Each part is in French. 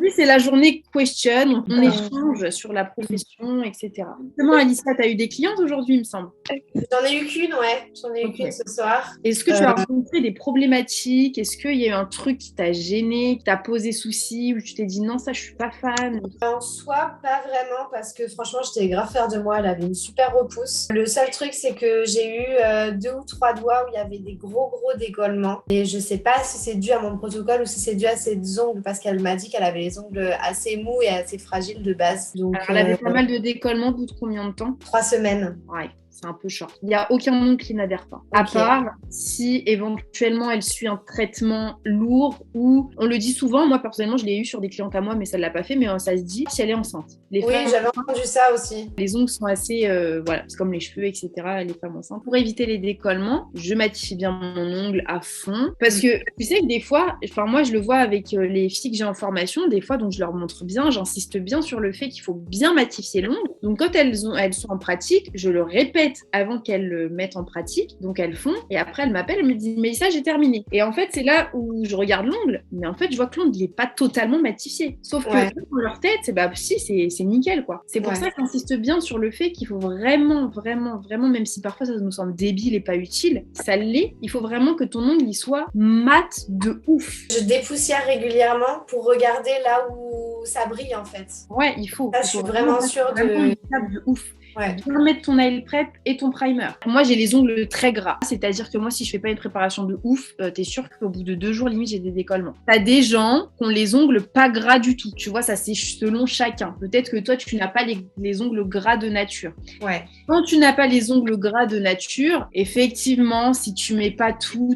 Aujourd'hui, c'est la journée question. On échange sur la profession, etc. Comment, Alicia, tu as eu des clientes aujourd'hui, il me semble? J'en ai eu qu'une, ouais. J'en ai eu qu'une ce soir. Est-ce que tu as rencontré des problématiques? Est-ce qu'il y a eu un truc qui t'a gêné, qui t'a posé souci, ou tu t'es dit non, ça, je suis pas fan? En soi, pas vraiment, parce que franchement, j'étais grave fière de moi. Elle avait une super repousse. Le seul truc, c'est que j'ai eu 2 ou 3 doigts où il y avait des gros décollements. Et je sais pas si c'est dû à mon protocole ou si c'est dû à ses ongles, parce qu'elle m'a dit qu'elle avait les ongles assez mous et assez fragiles de base. Donc, Alors, elle avait pas mal de décollements au bout de combien de temps? 3 semaines. Ouais. C'est un peu short. Il n'y a aucun ongle qui n'adhère pas. À part si éventuellement elle suit un traitement lourd ou, on le dit souvent, moi personnellement je l'ai eu sur des clientes à moi mais ça ne l'a pas fait, mais ça se dit si elle est enceinte. Oui, j'avais entendu ça aussi. Les ongles sont assez, voilà, c'est comme les cheveux, etc. Les femmes enceintes. Pour éviter les décollements, je matifie bien mon ongle à fond. Parce que tu sais que des fois, enfin moi je le vois avec les filles que j'ai en formation, des fois donc je leur montre bien, j'insiste bien sur le fait qu'il faut bien matifier l'ongle. Donc quand elles sont en pratique, je le répète avant qu'elles le mettent en pratique, donc elles font, et après elles m'appellent, elles me disent mais ça j'ai terminé. Et en fait c'est là où je regarde l'ongle, mais en fait je vois que l'ongle il est pas totalement matifié. Sauf que dans leur tête, c'est nickel quoi. C'est pour ça que j'insiste bien sur le fait qu'il faut vraiment, même si parfois ça nous semble débile et pas utile, ça l'est, il faut vraiment que ton ongle il soit mat de ouf. Je dépoussière régulièrement pour regarder là où ça brille en fait. Ouais, il faut. Ça, je suis vraiment sûre de ouf. Bien mettre ton nail prep et ton primer. Moi, j'ai les ongles très gras. C'est-à-dire que moi, si je fais pas une préparation de ouf, t'es sûr qu'au bout de 2 jours, limite, j'ai des décollements. T'as des gens qui ont les ongles pas gras du tout. Tu vois, ça, c'est selon chacun. Peut-être que toi, tu n'as pas les ongles gras de nature. Ouais. Quand tu n'as pas les ongles gras de nature, effectivement, si tu mets pas tout,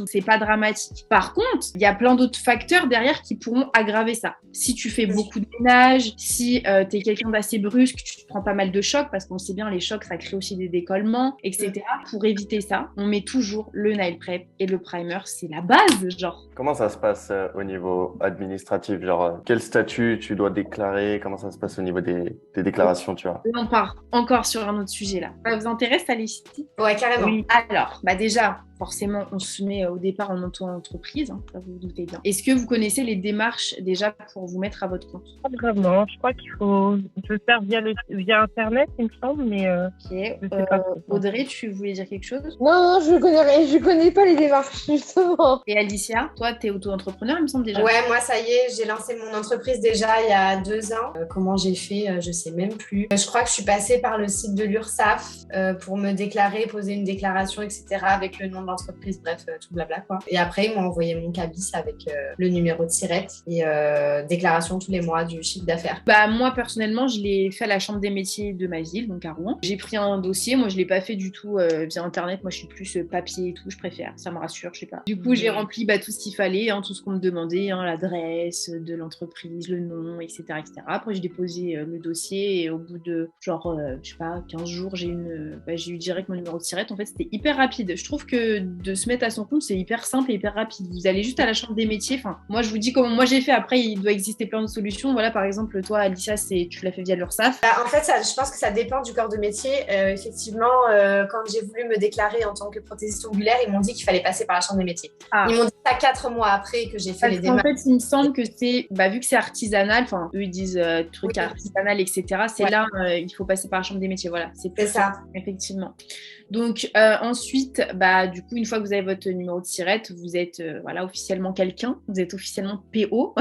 c'est pas dramatique. Par contre, il y a plein d'autres facteurs derrière qui pourront aggraver ça. Si tu fais beaucoup de ménage, si t'es quelqu'un d'assez brusque, tu te prends pas mal de chocs, parce qu'on sait bien les chocs ça crée aussi des décollements, etc. Pour éviter ça, on met toujours le nail prep et le primer, c'est la base, genre. Comment ça se passe au niveau administratif, genre quel statut tu dois déclarer, comment ça se passe au niveau des déclarations, tu vois? On part encore sur un autre sujet là. Ça vous intéresse, Alice? Ouais, carrément. Oui. Alors, déjà, forcément, on se met au départ en auto-entreprise, hein, ça vous doutez bien. Est-ce que vous connaissez les démarches déjà pour vous mettre à votre compte? Pas vraiment, je crois qu'il faut le faire via Internet, il me semble, mais je sais pas. Audrey, tu voulais dire quelque chose? Non, je connais pas les démarches, justement. Et Alicia, toi, t'es auto-entrepreneur, il me semble déjà. Ouais, moi, ça y est, j'ai lancé mon entreprise déjà il y a 2 ans. Comment j'ai fait, je sais même plus. Je crois que je suis passée par le site de l'URSSAF pour me déclarer, poser une déclaration, etc. avec le nom de l'entreprise, bref, tout blabla, quoi. Et après, ils m'ont envoyé mon cabis avec le numéro de SIRET et déclaration tous les mois du chiffre d'affaires. Moi, personnellement, je l'ai fait à la Chambre des métiers de ma ville, donc à Rouen. J'ai pris un dossier, moi, je l'ai pas fait du tout via Internet. Moi, je suis plus papier et tout, je préfère, ça me rassure, je sais pas. Du coup, j'ai rempli tout ce qu'il fallait, hein, tout ce qu'on me demandait, hein, l'adresse de l'entreprise, le nom, etc., etc. Après, j'ai déposé le dossier et au bout de, je sais pas, 15 jours, j'ai eu direct mon numéro de SIRET. En fait, c'était hyper rapide. Je trouve que de se mettre à son compte, c'est hyper simple et hyper rapide. Vous allez juste à la Chambre des métiers. Enfin, moi, je vous dis comment moi j'ai fait. Après, il doit exister plein de solutions. Voilà, par exemple, toi, Alicia, tu l'as fait via l'URSSAF. En fait, je pense que ça dépend du corps de métier. Effectivement, quand j'ai voulu me déclarer en tant que prothésiste ongulaire, ils m'ont dit qu'il fallait passer par la Chambre des métiers. Ils m'ont dit ça 4 mois après que j'ai fait les démarches. En fait, il me semble que c'est, vu que c'est artisanal, enfin, eux, ils disent truc artisanal, etc. C'est là, il faut passer par la Chambre des métiers. Voilà, c'est ça. Effectivement. Donc, ensuite, du coup, une fois que vous avez votre numéro de SIRET, vous êtes officiellement quelqu'un, vous êtes officiellement PO.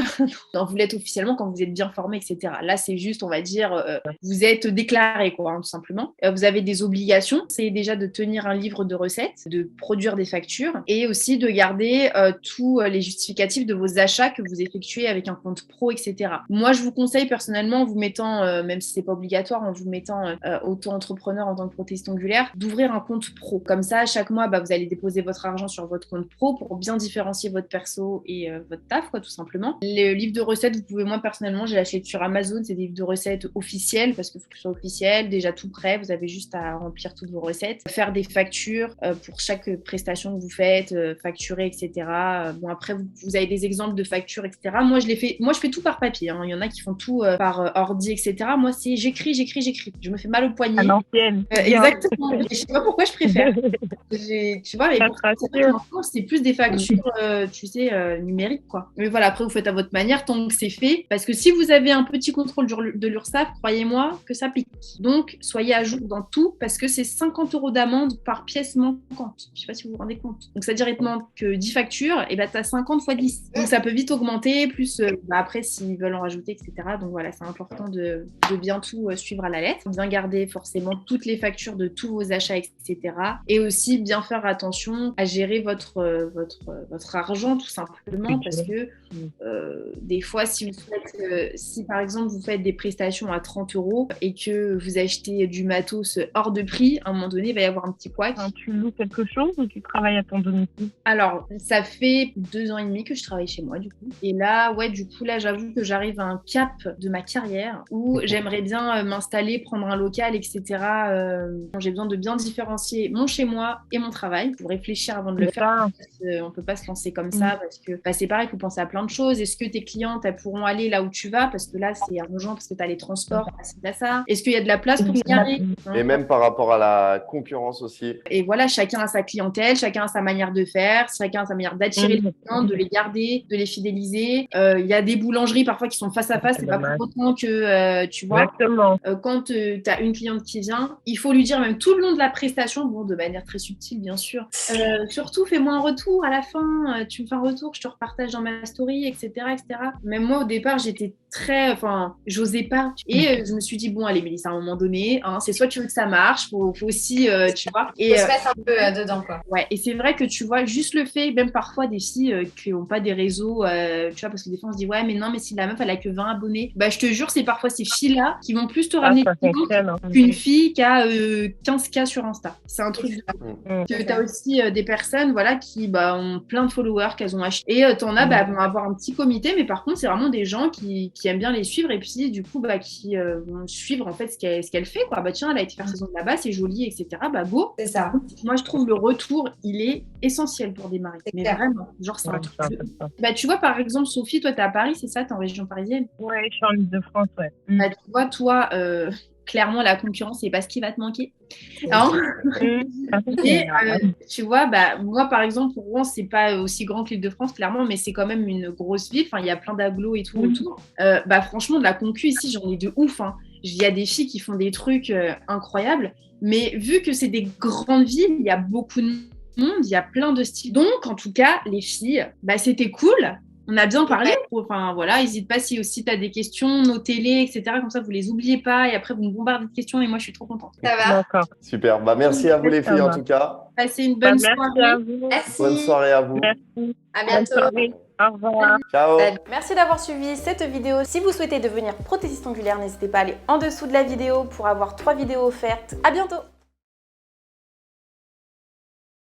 Non, vous l'êtes officiellement quand vous êtes bien formé, etc. Là, c'est juste, on va dire, vous êtes déclaré, quoi, tout simplement. Vous avez des obligations, c'est déjà de tenir un livre de recettes, de produire des factures et aussi de garder tous les justificatifs de vos achats que vous effectuez avec un compte pro, etc. Moi, je vous conseille personnellement, en vous mettant, même si c'est pas obligatoire, en vous mettant auto-entrepreneur en tant que prothésiste ongulaire, d'ouvrir un compte pro. Comme ça, chaque mois, vous allez déposer votre argent sur votre compte pro pour bien différencier votre perso et votre taf, quoi, tout simplement. Les livres de recettes, vous pouvez, moi personnellement, j'ai acheté sur Amazon, c'est des livres de recettes officiels parce qu'il faut que ce soit officiel, déjà tout prêt, vous avez juste à remplir toutes vos recettes, faire des factures pour chaque prestation que vous faites, facturer, etc. Après, vous avez des exemples de factures, etc. Moi, je fais tout par papier, hein. Il y en a qui font tout par ordi, etc. Moi, c'est j'écris. Je me fais mal au poignet. À l'ancienne. Exactement. Je sais pas pourquoi je préfère. Tu vois, mais Ça pour te ça, rassure. maintenant, c'est plus des factures, tu sais, numériques, quoi. Mais voilà, après, vous faites à votre manière tant que c'est fait. Parce que si vous avez un petit contrôle de l'URSSAF, croyez-moi que ça pique. Donc, soyez à jour dans tout parce que c'est 50 € d'amende par pièce manquante. Je sais pas si vous vous rendez compte. Donc, ça dirait que 10 factures, et ben, tu as 50 fois 10. Donc, ça peut vite augmenter, plus après, s'ils veulent en rajouter, etc. Donc, voilà, c'est important de bien tout suivre à la lettre. Bien garder forcément toutes les factures de tous vos achats, etc. Et aussi bien faire attention à gérer votre argent, tout simplement, parce que des fois, si par exemple vous faites des prestations à 30 € et que vous achetez du matos hors de prix, à un moment donné, il va y avoir un petit couac. Tu loues quelque chose ou tu travailles à ton domicile? Alors, ça fait 2 ans et demi que je travaille chez moi, du coup. Et là, ouais, du coup, là, j'avoue que j'arrive à un cap de ma carrière où j'aimerais bien m'installer, prendre un local, etc. J'ai besoin de bien différencier mon chez-moi et mon travail pour réfléchir avant de le faire. On peut pas se lancer comme ça parce que c'est pareil, il faut penser à plein de choses. Est-ce que tes clientes, elles pourront aller là où tu vas? Parce que là, c'est urgent parce que tu as les transports, c'est ça. Est-ce qu'il y a de la place pour se garer? Et même par rapport à la concurrence aussi. Et voilà, chacun a sa clientèle, chacun a sa manière de faire, chacun a sa manière d'attirer les clients, de les garder, de les fidéliser. Il y a des boulangeries parfois qui sont face à face, c'est pas pour autant que tu vois. Exactement. Quand tu as une cliente qui vient, il faut lui dire même tout le long de la prestation, bon, de manière très subtile bien sûr, surtout fais-moi un retour à la fin, tu me fais un retour, je te repartage dans ma story, etc., etc. Même moi au départ j'étais j'osais pas. Et je me suis dit, bon, allez, Mélissa, à un moment donné, hein, c'est soit tu veux que ça marche, faut aussi, tu vois. Et faut se mettre un peu dedans, quoi. Ouais, et c'est vrai que tu vois, juste le fait, même parfois des filles qui n'ont pas des réseaux, tu vois, parce que des fois on se dit, ouais, mais non, mais si la meuf elle a que 20 abonnés, bah je te jure, c'est parfois ces filles-là qui vont plus te ramener qu'une fille qui a 15K sur Insta. C'est un truc de... Que t'as aussi des personnes, voilà, qui ont plein de followers qu'elles ont acheté. Et t'en as, vont avoir un petit comité, mais par contre, c'est vraiment des gens qui aiment bien les suivre et puis du coup, qui vont suivre en fait ce qu'elle fait, quoi. Bah tiens, elle a été faire saison de là-bas, c'est joli, etc. Bah go. C'est ça. Moi, je trouve le retour, il est essentiel pour démarrer. Mais vraiment, genre, c'est un truc. Bah, tu vois, par exemple, Sophie, toi, t'es à Paris, c'est ça? T'es en région parisienne? Ouais, je suis en Île-de-France, ouais. Bah, tu vois, toi, clairement, la concurrence, c'est pas ce qui va te manquer. Hein? Et tu vois, moi, par exemple, pour Rouen, c'est pas aussi grand que l'Île-de-France, clairement, mais c'est quand même une grosse ville. Enfin, il y a plein d'agglos et tout autour. Franchement, de la concu ici, j'en ai de ouf. Hein. Il y a des filles qui font des trucs incroyables. Mais vu que c'est des grandes villes, il y a beaucoup de monde, il y a plein de styles. Donc, en tout cas, les filles, c'était cool. On a bien parlé. Enfin, voilà, n'hésite pas si aussi tu as des questions, notez-les, etc. Comme ça, vous les oubliez pas. Et après, vous me bombardez de questions et moi, je suis trop contente. Ça va. D'accord. Super. Merci à vous, les filles, en tout cas. Passez une bonne soirée. Merci à vous. Merci. Bonne soirée à vous. Merci. À Bonne bientôt. soirée. Au revoir. Ciao. Merci d'avoir suivi cette vidéo. Si vous souhaitez devenir prothésiste ongulaire, n'hésitez pas à aller en dessous de la vidéo pour avoir 3 vidéos offertes. À bientôt.